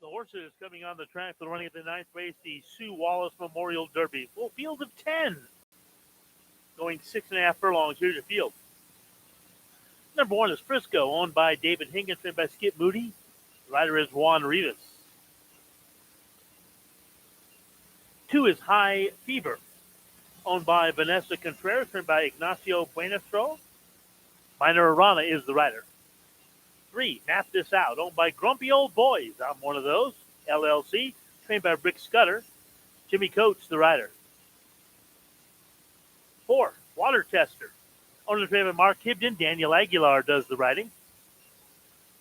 horses coming on the track for the running of the ninth race, the Sue Wallace Memorial Derby. Full field of 10. Going 6.5 furlongs. Here's your field. Number 1 is Frisco, owned by David Higgins, trained by Skip Moody. The rider is Juan Rivas. 2 is High Fever, owned by Vanessa Contreras, trained by Ignacio Buenastro. Minor Arana is the rider. 3, Map This Out, owned by Grumpy Old Boys. I'm one of those. LLC, trained by Rick Scudder. Jimmy Coates, the rider. 4, Water Tester, owned and trained by Mark Hibden. Daniel Aguilar does the riding.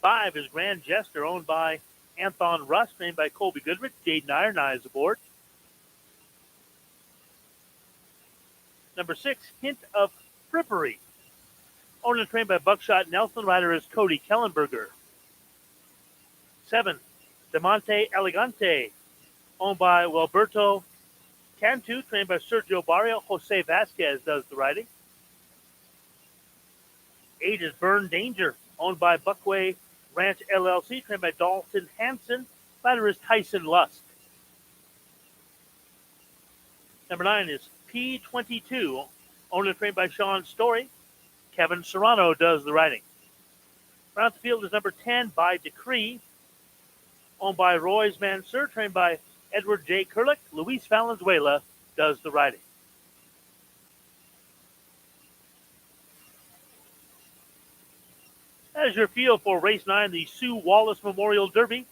5 is Grand Jester, owned by Anthon Russ, trained by Colby Goodrich. Jaden Ironeye is aboard. Number 6, Hint of Frippery, owned and trained by Buckshot Nelson. Rider is Cody Kellenberger. 7, Demonte Elegante, owned by Wilberto Cantu, trained by Sergio Barrio. Jose Vasquez does the riding. 8 is Burn Danger, owned by Buckway Ranch LLC, trained by Dalton Hansen. Rider is Tyson Lusk. Number 9 is P22, owned and trained by Sean Story. Kevin Serrano does the riding. Around the field is number 10, By Decree, owned by Royce Mansur, trained by Edward J. Kurlick. Luis Valenzuela does the riding. That is your field for race 9, the Sue Wallace Memorial Derby.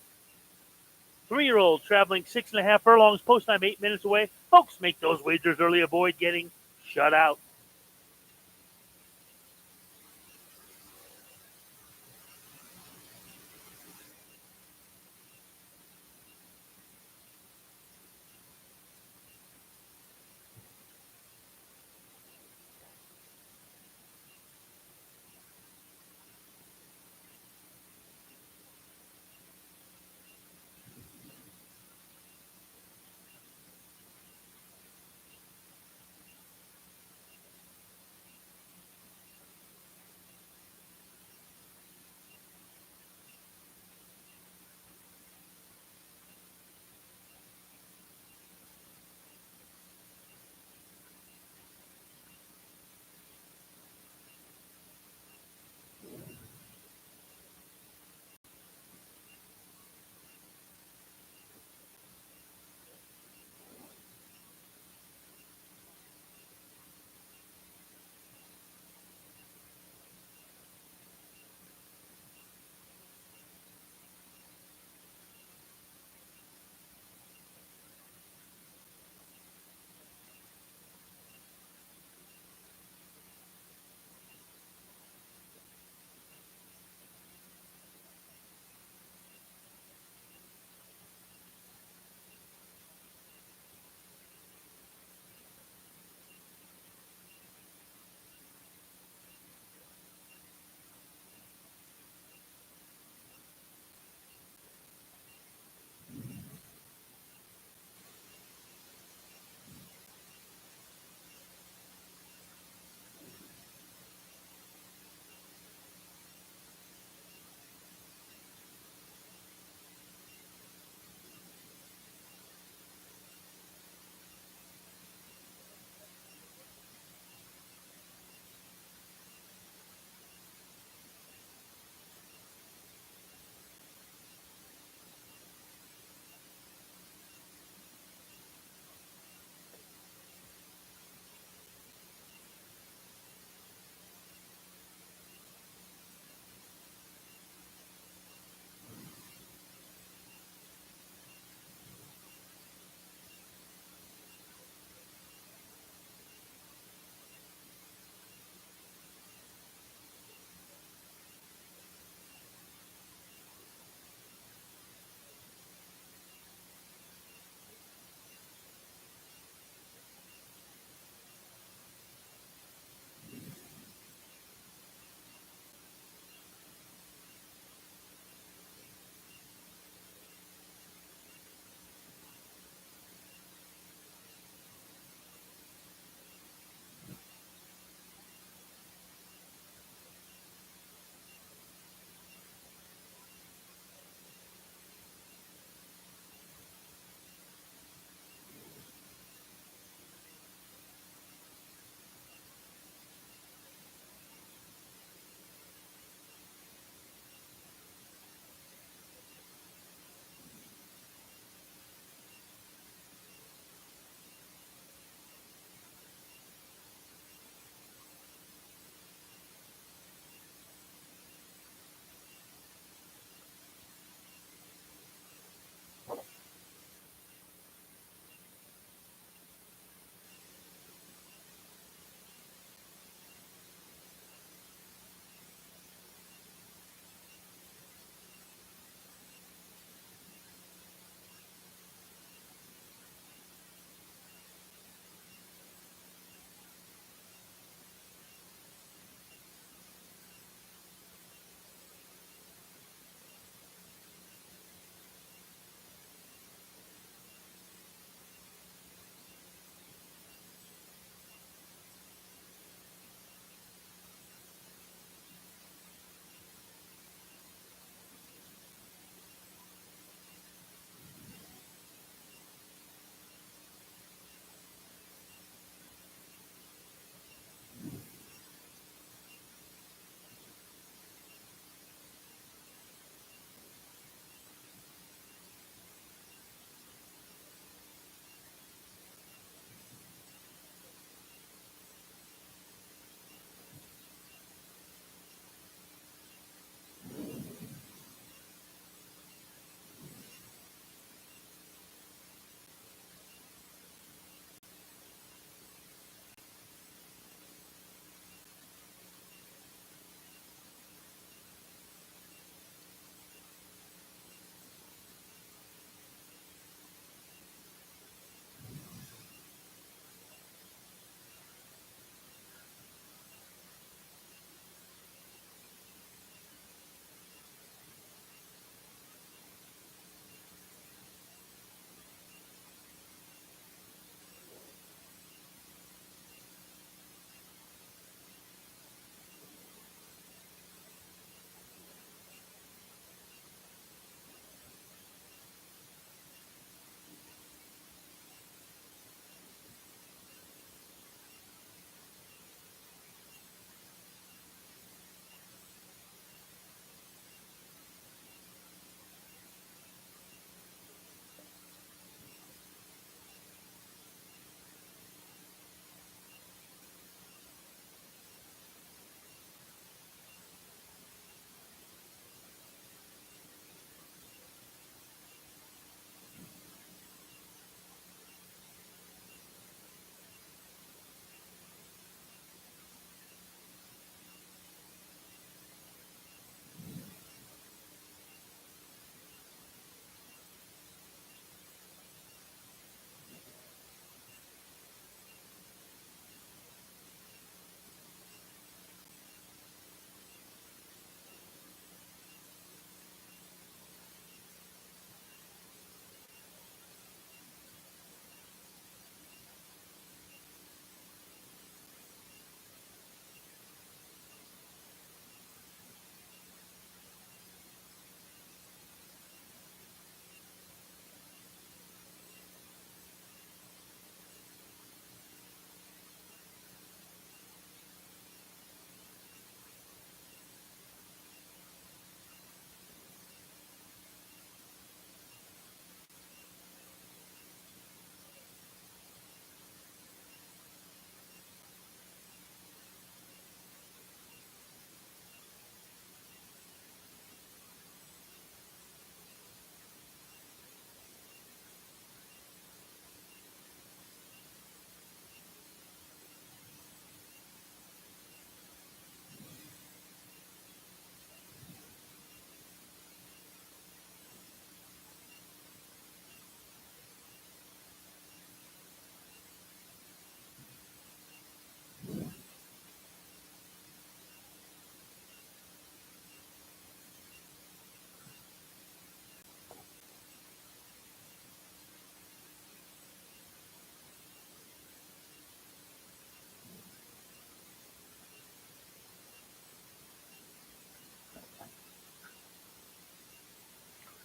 3-year-old traveling 6.5 furlongs, post time 8 minutes away. Folks, make those wagers early. Avoid getting shut out.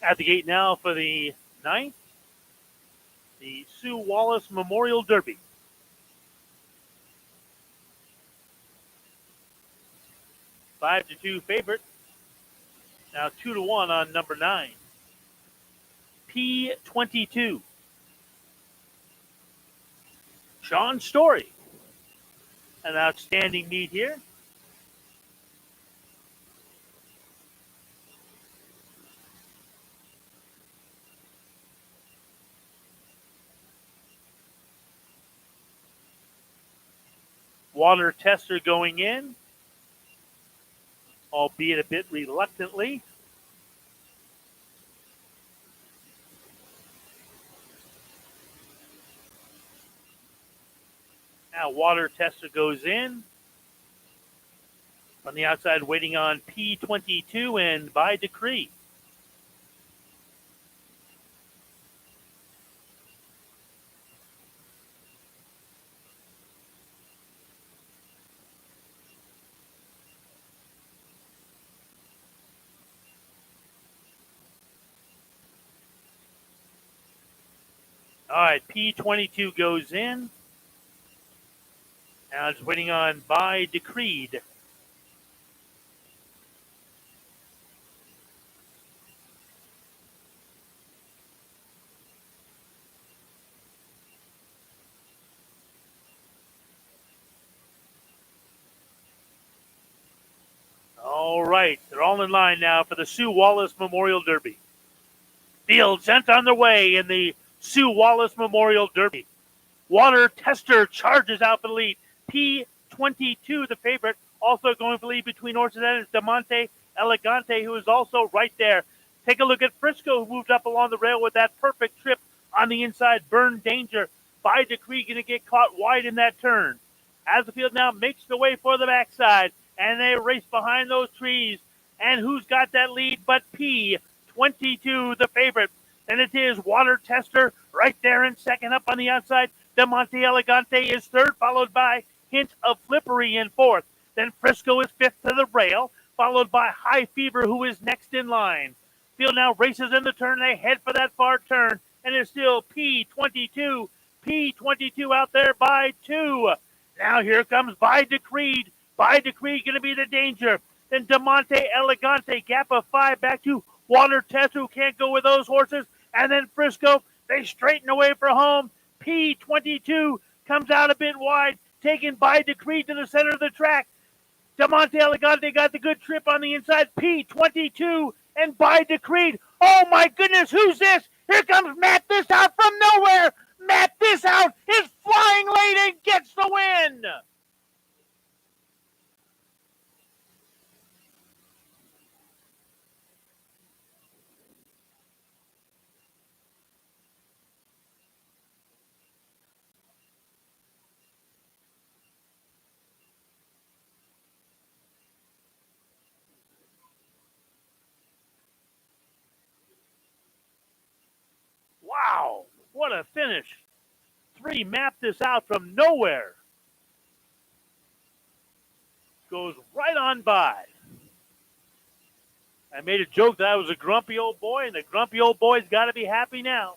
At the gate now for the ninth, the Sue Wallace Memorial Derby. 5-2 favorite. Now 2-1 on number 9. P22. Sean Story. An outstanding meet here. Water Tester going in, albeit a bit reluctantly. Now Water Tester goes in. On the outside, waiting on P22 and By Decree. All right, P22 goes in. Now it's waiting on By Decreed. All right, they're all in line now for the Sue Wallace Memorial Derby. Field sent on their way in the Sue Wallace Memorial Derby. Water Tester charges out for the lead. P22, the favorite, also going for the lead between horses. That is Diamante Elegante, who is also right there. Take a look at Frisco, who moved up along the rail with that perfect trip on the inside. Burn Danger. By Decree going to get caught wide in that turn. As the field now makes the way for the backside, and they race behind those trees. And who's got that lead but P22, the favorite? And it is Water Tester right there in second. Up on the outside, Diamante Elegante is third, followed by Hint of Flippery in fourth. Then Frisco is fifth to the rail, followed by High Fever, who is next in line. Field now races in the turn. They head for that far turn, and it's still P22. P22 out there by 2. Now here comes By Decreed. By Decreed going to be the danger. Then Diamante Elegante, gap of 5 back to Water Test, who can't go with those horses. And then Frisco, they straighten away for home. P22 comes out a bit wide, taken By Decree to the center of the track. Diamante Elegante got the good trip on the inside. P22 and By Decree. Oh my goodness, who's this? Here comes Matt This Out from nowhere. Matt This Out is flying late and gets the win. Wow, what a finish. 3 mapped this out from nowhere. Goes right on by. I made a joke that I was a grumpy old boy, and the grumpy old boy's got to be happy now.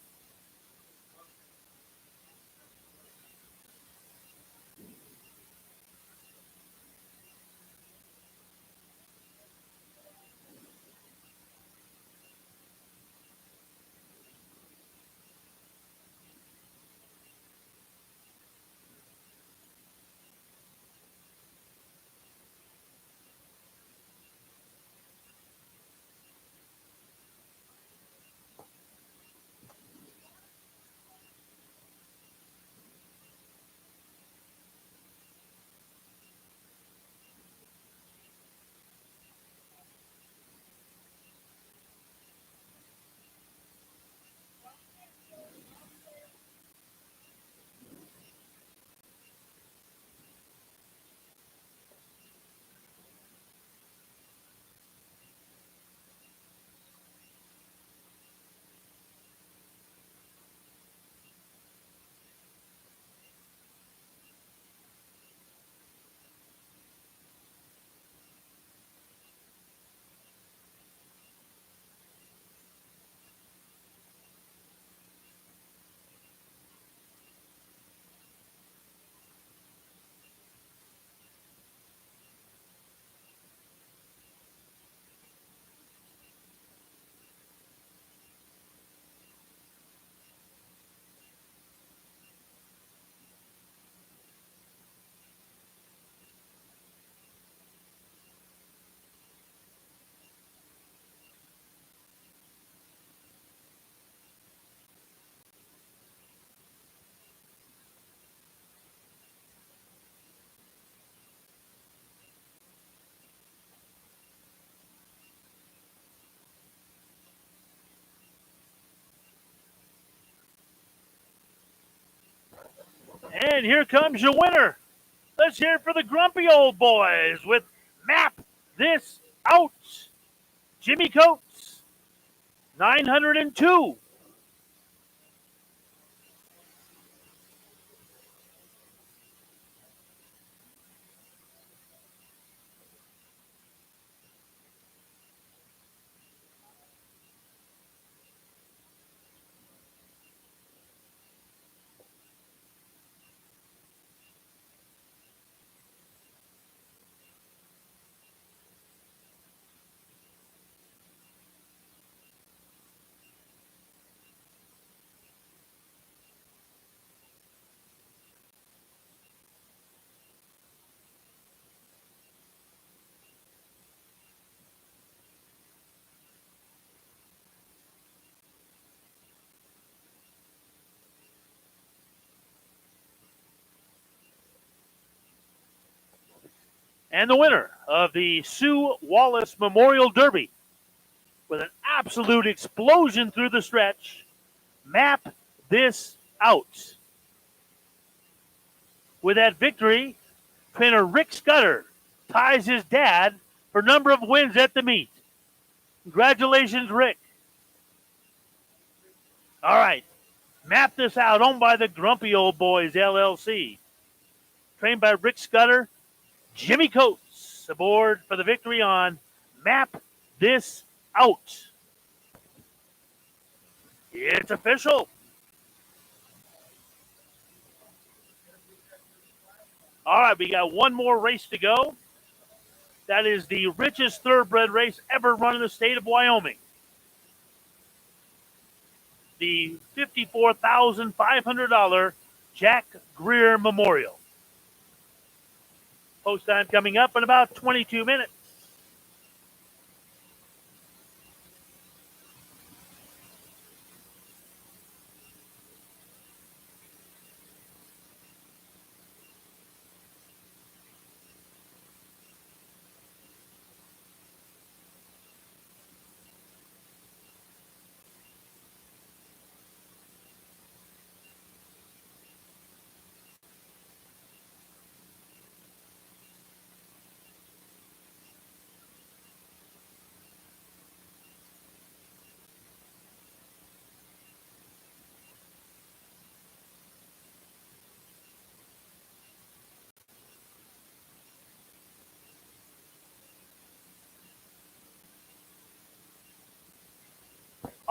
And here comes your winner. Let's hear it for the grumpy old boys with Map This Out. Jimmy Coates, 902. And the winner of the Sue Wallace Memorial Derby with an absolute explosion through the stretch, Map This Out. With that victory, trainer Rick Scudder ties his dad for number of wins at the meet. Congratulations, Rick. All right. Map This Out, owned by the Grumpy Old Boys, LLC. Trained by Rick Scudder, Jimmy Coates aboard for the victory on Map This Out. It's official. All right, we got one more race to go. That is the richest thoroughbred race ever run in the state of Wyoming. The $54,500 Jack Greer Memorial. Post time coming up in about 22 minutes.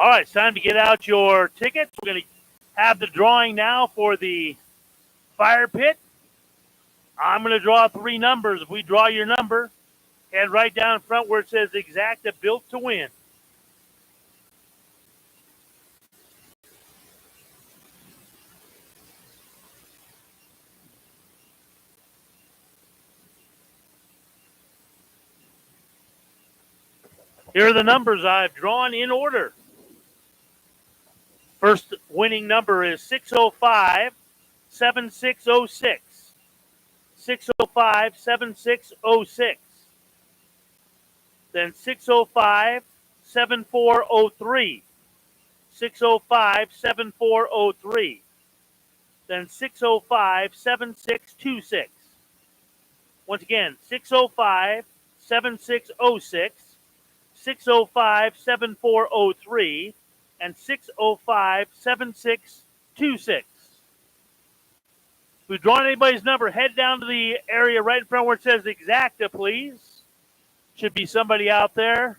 All right, it's time to get out your tickets. We're going to have the drawing now for the fire pit. I'm going to draw three numbers. If we draw your number, head right down in front where it says Exacta Built to Win. Here are the numbers I've drawn in order. First winning number is 605 7606. 605 7606. Then 605 7403. 605 7403. Then 605 7626. Once again, 605 7606. 605 7403. And 605 7626. If we've drawn anybody's number, head down to the area right in front where it says Exacta, please. Should be somebody out there.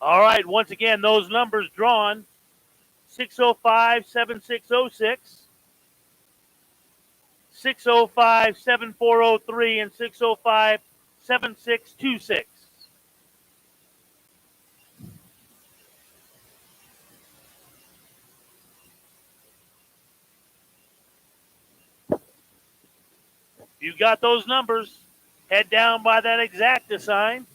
All right, once again, those numbers drawn, 605 7606, 605 7403, and 605 7626. You got those numbers. Head down by that Exacta sign.